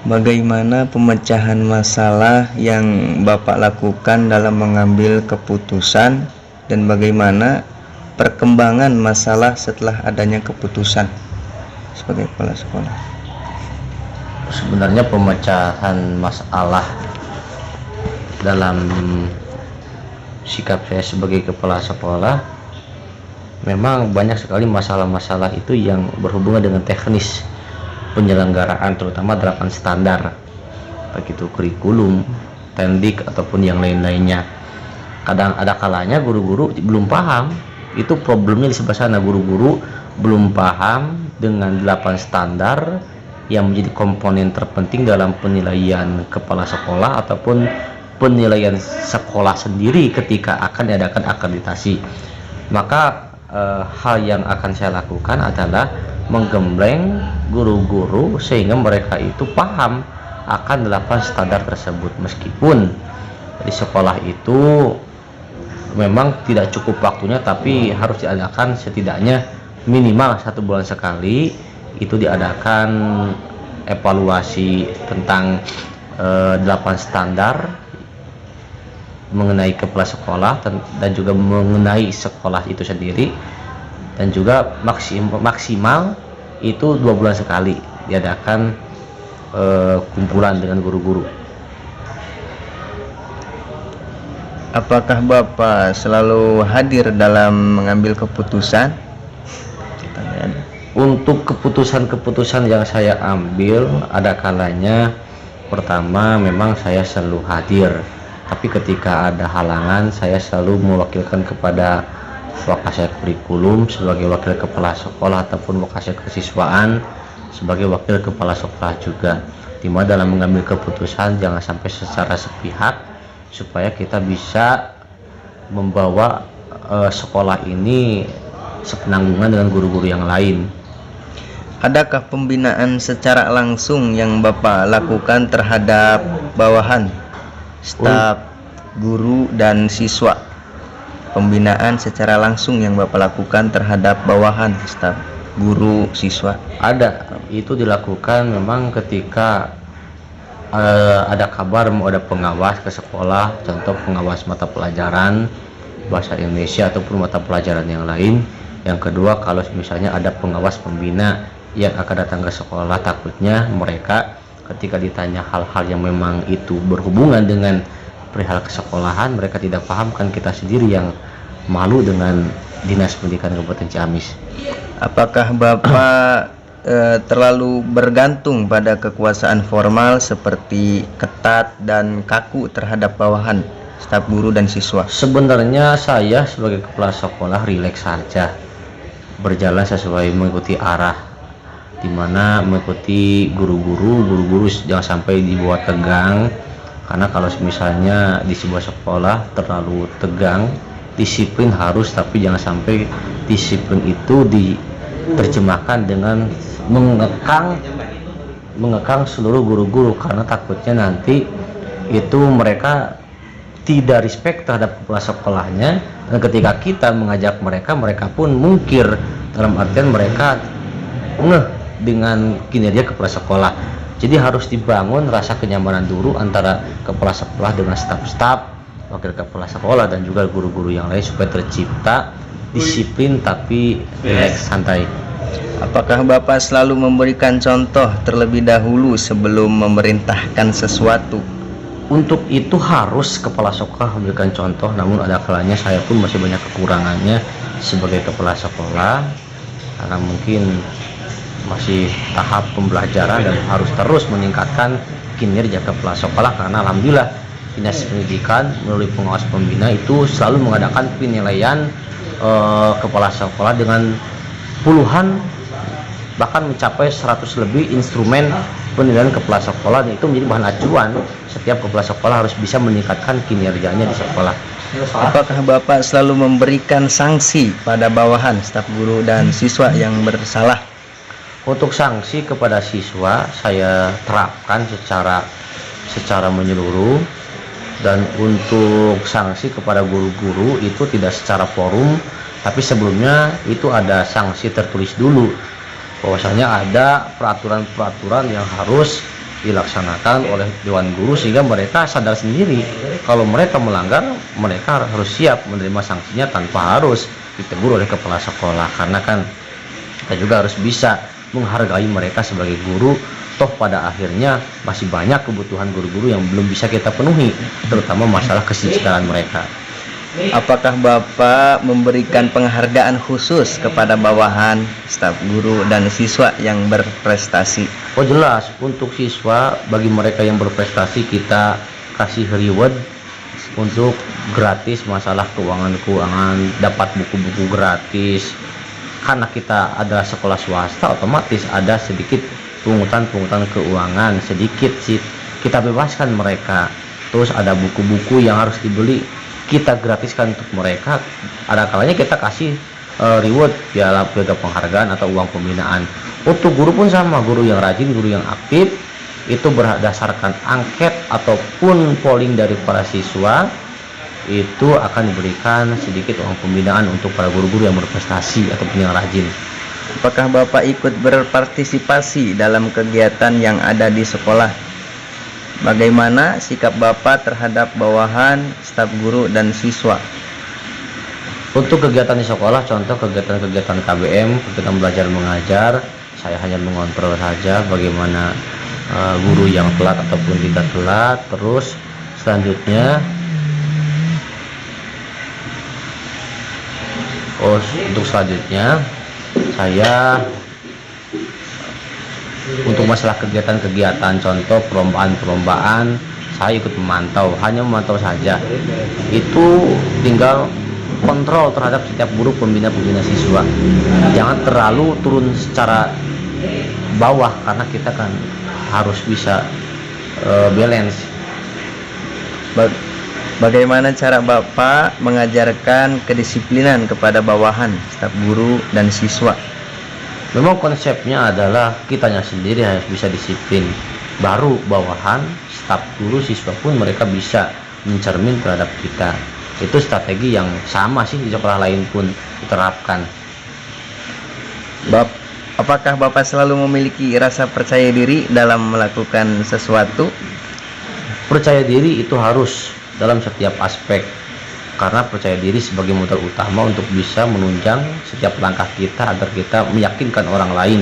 Bagaimana pemecahan masalah yang Bapak lakukan dalam mengambil keputusan dan bagaimana perkembangan masalah setelah adanya keputusan sebagai kepala sekolah? Sebenarnya pemecahan masalah dalam sikap saya sebagai kepala sekolah, memang banyak sekali masalah-masalah itu yang berhubungan dengan teknis penyelenggaraan, terutama 8 standar, baik itu kurikulum, tendik ataupun yang lain-lainnya. Kadang ada kalanya guru-guru belum paham, itu problemnya di sebelah sana. Guru-guru belum paham dengan 8 standar yang menjadi komponen terpenting dalam penilaian kepala sekolah ataupun penilaian sekolah sendiri ketika akan diadakan akreditasi. Maka hal yang akan saya lakukan adalah menggembleng guru-guru sehingga mereka itu paham akan 8 standar tersebut. Meskipun di sekolah itu memang tidak cukup waktunya, tapi harus diadakan setidaknya minimal 1 bulan sekali, itu diadakan evaluasi tentang 8 standar mengenai kepala sekolah dan juga mengenai sekolah itu sendiri, dan juga maksimal itu 2 bulan sekali diadakan kumpulan dengan guru-guru. Apakah Bapak selalu hadir dalam mengambil keputusan? Untuk keputusan-keputusan yang saya ambil, ada kalanya pertama memang saya selalu hadir, tapi ketika ada halangan saya selalu mewakilkan kepada Wakasek kurikulum sebagai wakil kepala sekolah ataupun Wakasek kesiswaan sebagai wakil kepala sekolah juga, dimana dalam mengambil keputusan jangan sampai secara sepihak, supaya kita bisa membawa sekolah ini sepenanggungan dengan guru-guru yang lain. Adakah pembinaan secara langsung yang Bapak lakukan terhadap bawahan, staf, guru, dan siswa? Pembinaan secara langsung yang Bapak lakukan terhadap bawahan, staf, guru, siswa? Ada, itu dilakukan memang ketika ada kabar mau ada pengawas ke sekolah, contoh pengawas mata pelajaran bahasa Indonesia ataupun mata pelajaran yang lain. Yang kedua, kalau misalnya ada pengawas pembina yang akan datang ke sekolah, takutnya mereka ketika ditanya hal-hal yang memang itu berhubungan dengan perihal kesekolahan, mereka tidak paham, kan kita sendiri yang malu dengan Dinas Pendidikan Kabupaten Ciamis. Apakah Bapak terlalu bergantung pada kekuasaan formal seperti ketat dan kaku terhadap bawahan, staf, guru, dan siswa? Sebenarnya saya sebagai kepala sekolah rileks saja, berjalan sesuai mengikuti arah, dimana mengikuti guru-guru jangan sampai dibuat tegang, karena kalau misalnya di sebuah sekolah terlalu tegang, disiplin harus, tapi jangan sampai disiplin itu diterjemahkan dengan mengekang seluruh guru-guru, karena takutnya nanti itu mereka tidak respect terhadap kepala sekolahnya, dan ketika kita mengajak mereka, mereka pun mungkir, dalam artian mereka dengan kinerja kepala sekolah. Jadi harus dibangun rasa kenyamanan dulu antara kepala sekolah dengan staf-staf, wakil kepala sekolah, dan juga guru-guru yang lain, supaya tercipta disiplin tapi relax, santai. Apakah Bapak selalu memberikan contoh terlebih dahulu sebelum memerintahkan sesuatu? Untuk itu harus kepala sekolah memberikan contoh, namun ada kalanya saya pun masih banyak kekurangannya sebagai kepala sekolah, karena mungkin masih tahap pembelajaran dan harus terus meningkatkan kinerja kepala sekolah, karena alhamdulillah Dinas Pendidikan melalui pengawas pembina itu selalu mengadakan penilaian kepala sekolah dengan puluhan, bahkan mencapai 100 lebih instrumen penilaian kepala sekolah, dan itu menjadi bahan acuan setiap kepala sekolah harus bisa meningkatkan kinerjanya di sekolah. Apakah Bapak selalu memberikan sanksi pada bawahan, staf, guru, dan siswa yang bersalah? Untuk sanksi kepada siswa saya terapkan secara menyeluruh, dan untuk sanksi kepada guru-guru itu tidak secara forum, tapi sebelumnya itu ada sanksi tertulis dulu, bahwasanya ada peraturan-peraturan yang harus dilaksanakan oleh Dewan Guru sehingga mereka sadar sendiri kalau mereka melanggar, mereka harus siap menerima sanksinya tanpa harus ditegur oleh kepala sekolah. Karena kan kita juga harus bisa menghargai mereka sebagai guru, toh pada akhirnya masih banyak kebutuhan guru-guru yang belum bisa kita penuhi, terutama masalah kesejahteraan mereka. Apakah Bapak memberikan penghargaan khusus kepada bawahan, staf guru, dan siswa yang berprestasi? Oh jelas, untuk siswa, bagi mereka yang berprestasi kita kasih reward untuk gratis masalah keuangan, dapat buku-buku gratis. Karena kita adalah sekolah swasta, otomatis ada sedikit pungutan keuangan, sedikit sih kita bebaskan mereka. Terus ada buku-buku yang harus dibeli, kita gratiskan untuk mereka. Ada kalanya kita kasih reward piala penghargaan atau uang pembinaan. Untuk guru pun sama, guru yang rajin, guru yang aktif itu berdasarkan angket ataupun polling dari para siswa, itu akan diberikan sedikit uang pembinaan untuk para guru-guru yang berprestasi ataupun yang rajin. Apakah Bapak ikut berpartisipasi dalam kegiatan yang ada di sekolah? Bagaimana sikap Bapak terhadap bawahan, staf guru, dan siswa? Untuk kegiatan di sekolah, contoh kegiatan-kegiatan KBM, kegiatan belajar mengajar, saya hanya mengontrol saja bagaimana guru yang telat ataupun tidak telat. Terus selanjutnya, untuk selanjutnya saya untuk masalah kegiatan-kegiatan, contoh perlombaan, saya ikut memantau, hanya memantau saja. Itu tinggal kontrol terhadap setiap guru pembina siswa. Jangan terlalu turun secara bawah, karena kita kan harus bisa balance. Bagaimana cara Bapak mengajarkan kedisiplinan kepada bawahan, staf guru, dan siswa? Memang konsepnya adalah kitanya sendiri harus bisa disiplin, baru bawahan, staf guru, siswa pun mereka bisa mencermin terhadap kita. Itu strategi yang sama sih di sekolah lain pun diterapkan. Apakah Bapak selalu memiliki rasa percaya diri dalam melakukan sesuatu? Percaya diri itu harus dalam setiap aspek, karena percaya diri sebagai modal utama untuk bisa menunjang setiap langkah kita agar kita meyakinkan orang lain.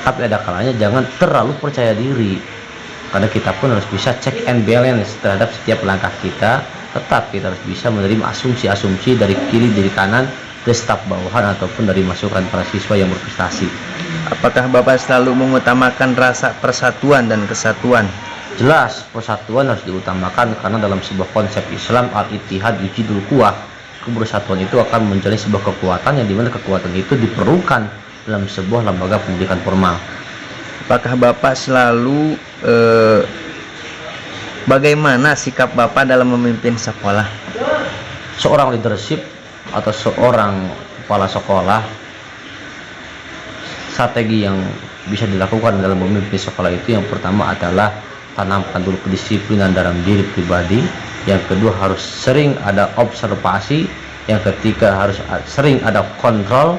Tapi ada kalanya jangan terlalu percaya diri, karena kita pun harus bisa check and balance terhadap setiap langkah kita. Tetap kita harus bisa menerima asumsi-asumsi dari kiri, dari kanan, dari staf bawahan ataupun dari masukan para siswa yang berprestasi. Apakah Bapak selalu mengutamakan rasa persatuan dan kesatuan? Jelas, persatuan harus diutamakan, karena dalam sebuah konsep Islam, al-ittihad yujidul quwwah, kebersatuan itu akan menjadi sebuah kekuatan, yang dimana kekuatan itu diperlukan dalam sebuah lembaga pendidikan formal. Apakah Bapak selalu bagaimana sikap Bapak dalam memimpin sekolah? Seorang leadership atau seorang kepala sekolah, strategi yang bisa dilakukan dalam memimpin sekolah itu yang pertama adalah tanamkan dulu kedisiplinan dalam diri pribadi. Yang kedua harus sering ada observasi. Yang ketiga harus sering ada kontrol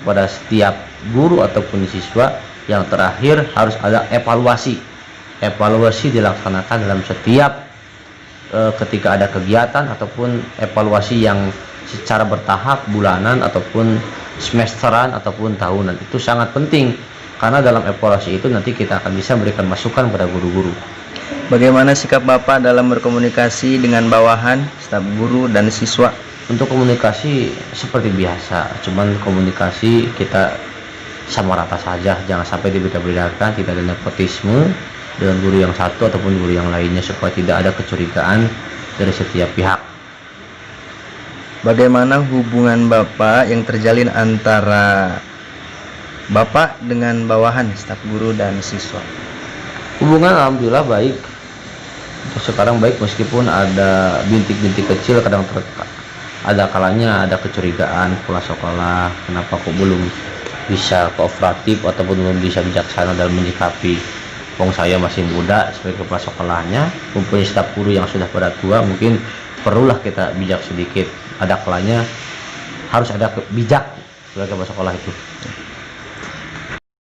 kepada setiap guru ataupun siswa. Yang terakhir harus ada evaluasi. Evaluasi dilaksanakan dalam setiap ketika ada kegiatan ataupun evaluasi yang secara bertahap, bulanan ataupun semesteran ataupun tahunan. Itu sangat penting, karena dalam evaluasi itu nanti kita akan bisa memberikan masukan pada guru-guru. Bagaimana sikap Bapak dalam berkomunikasi dengan bawahan, staf guru, dan siswa? Untuk komunikasi seperti biasa, cuman komunikasi kita sama rata saja, jangan sampai dibeda-bedakan, tidak ada nepotisme dengan guru yang satu ataupun guru yang lainnya, supaya tidak ada kecurigaan dari setiap pihak. Bagaimana hubungan Bapak yang terjalin antara Bapak dengan bawahan, staf guru, dan siswa? Hubungan alhamdulillah baik. Untuk sekarang baik, meskipun ada bintik-bintik kecil, kadang ada kalanya ada kecurigaan kepala sekolah, kenapa kok belum bisa kooperatif ataupun belum bisa bijaksana dalam menyikapi. Wong saya masih muda sebagai kepala sekolahnya, mempunyai staf guru yang sudah pada tua, mungkin perlulah kita bijak sedikit. Ada kalanya harus ada bijak sebagai kepala sekolah itu.